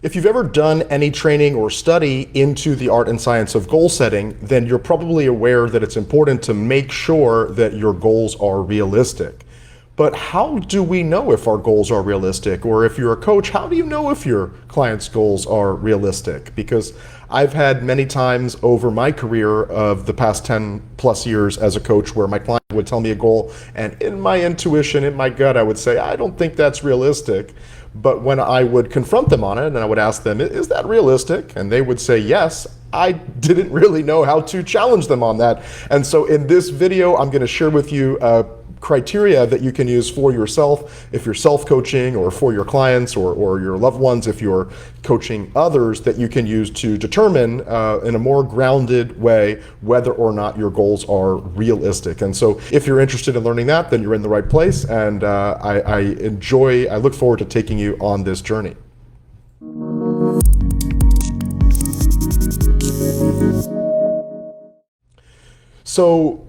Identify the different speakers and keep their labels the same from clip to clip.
Speaker 1: If you've ever done any training or study into the art and science of goal setting, then you're probably aware that it's important to make sure that your goals are realistic. But how do we know if our goals are realistic? Or if you're a coach, how do you know if your client's goals are realistic? Because I've had many times over my career of the past 10 plus years as a coach where my client would tell me a goal, and in my intuition, in my gut, I would say, I don't think that's realistic. But when I would confront them on it and I would ask them, is that realistic? And they would say yes. I didn't really know how to challenge them on that. And so in this video, I'm going to share with you criteria that you can use for yourself if you're self-coaching, or for your clients or your loved ones if you're coaching others, that you can use to determine in a more grounded way whether or not your goals are realistic. And so if you're interested in learning that, then you're in the right place, and I look forward to taking you on this journey. So,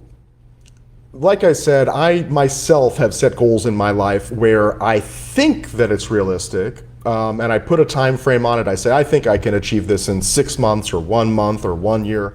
Speaker 1: like I said, I myself have set goals in my life where I think that it's realistic, and I put a time frame on it. I say, I think I can achieve this in 6 months or 1 month or 1 year.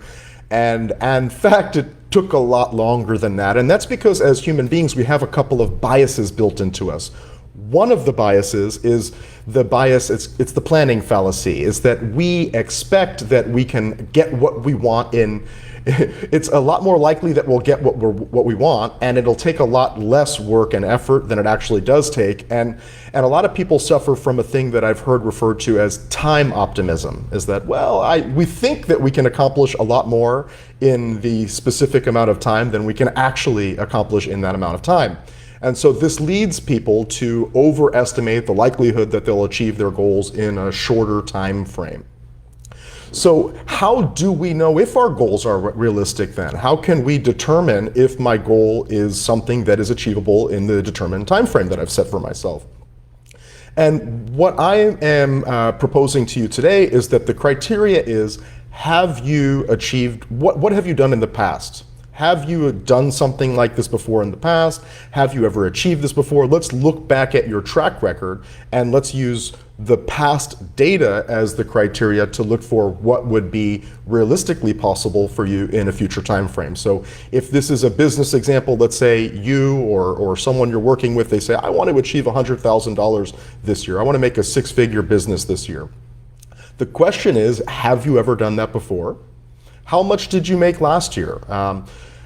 Speaker 1: And in fact, it took a lot longer than that. And that's because as human beings, we have a couple of biases built into us. One of the biases is the bias, it's the planning fallacy, is that we expect that we can get what we want in. It's a lot more likely that we'll get what we want, and it'll take a lot less work and effort than it actually does take. And a lot of people suffer from a thing that I've heard referred to as time optimism, is that, well, we think that we can accomplish a lot more in the specific amount of time than we can actually accomplish in that amount of time. And so this leads people to overestimate the likelihood that they'll achieve their goals in a shorter time frame. So how do we know if our goals are realistic then? How can we determine if my goal is something that is achievable in the determined time frame that I've set for myself? And what I am proposing to you today is that the criteria is, have you achieved, what have you done in the past? Have you done something like this before in the past? Have you ever achieved this before? Let's look back at your track record, and let's use the past data as the criteria to look for what would be realistically possible for you in a future time frame. So if this is a business example, let's say you or someone you're working with, they say, I want to achieve $100,000 this year. I want to make a 6-figure business this year. The question is, have you ever done that before? How much did you make last year?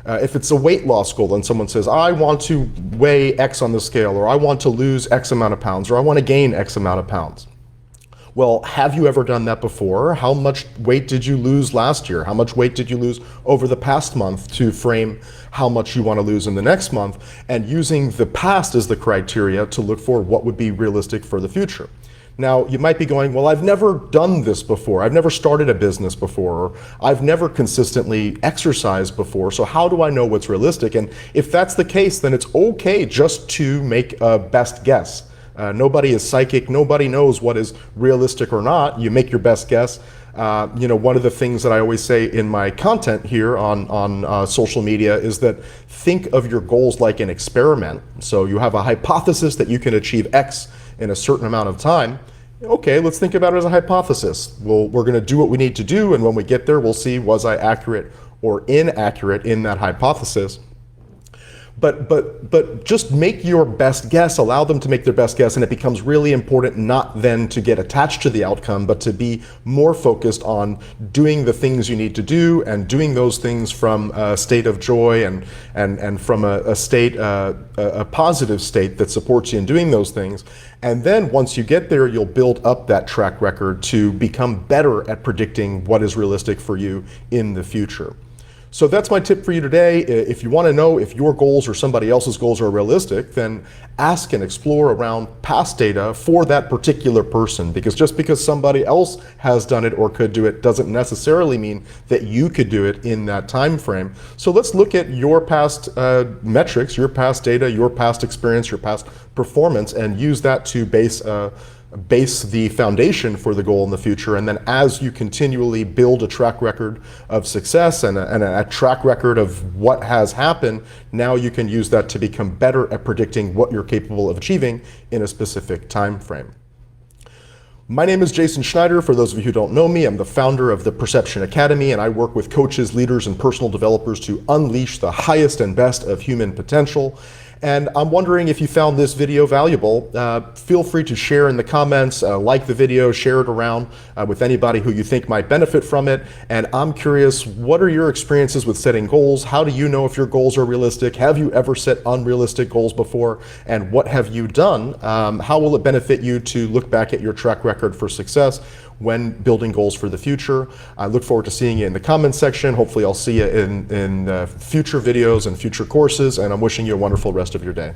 Speaker 1: If it's a weight loss goal and someone says, I want to weigh X on the scale, or I want to lose X amount of pounds, or I want to gain X amount of pounds. Well, have you ever done that before? How much weight did you lose last year? How much weight did you lose over the past month to frame how much you want to lose in the next month? And using the past as the criteria to look for what would be realistic for the future. Now, you might be going, well, I've never done this before. I've never started a business before. Or I've never consistently exercised before. So how do I know what's realistic? And if that's the case, then it's okay just to make a best guess. Nobody is psychic. Nobody knows what is realistic or not. You make your best guess. One of the things that I always say in my content here on social media is that think of your goals like an experiment. So you have a hypothesis that you can achieve X in a certain amount of time. Okay, let's think about it as a hypothesis. We're going to do what we need to do, and when we get there, we'll see, was I accurate or inaccurate in that hypothesis? But just make your best guess, allow them to make their best guess, and it becomes really important not then to get attached to the outcome, but to be more focused on doing the things you need to do, and doing those things from a state of joy and from a positive state that supports you in doing those things. And then once you get there, you'll build up that track record to become better at predicting what is realistic for you in the future. So that's my tip for you today. If you want to know if your goals or somebody else's goals are realistic, then ask and explore around past data for that particular person, because just because somebody else has done it or could do it doesn't necessarily mean that you could do it in that time frame. So let's look at your past metrics, your past data, your past experience, your past performance, and use that to base the foundation for the goal in the future. And then as you continually build a track record of success and a track record of what has happened, now you can use that to become better at predicting what you're capable of achieving in a specific time frame. My name is Jason Schneider. For those of you who don't know me, I'm the founder of the Perception Academy, and I work with coaches, leaders, and personal developers to unleash the highest and best of human potential. And I'm wondering if you found this video valuable. Feel free to share in the comments, like the video, share it around with anybody who you think might benefit from it. And I'm curious, what are your experiences with setting goals? How do you know if your goals are realistic? Have you ever set unrealistic goals before? And what have you done? How will it benefit you to look back at your track record for success when building goals for the future? I look forward to seeing you in the comments section. Hopefully I'll see you in future videos and future courses, and I'm wishing you a wonderful rest of your day.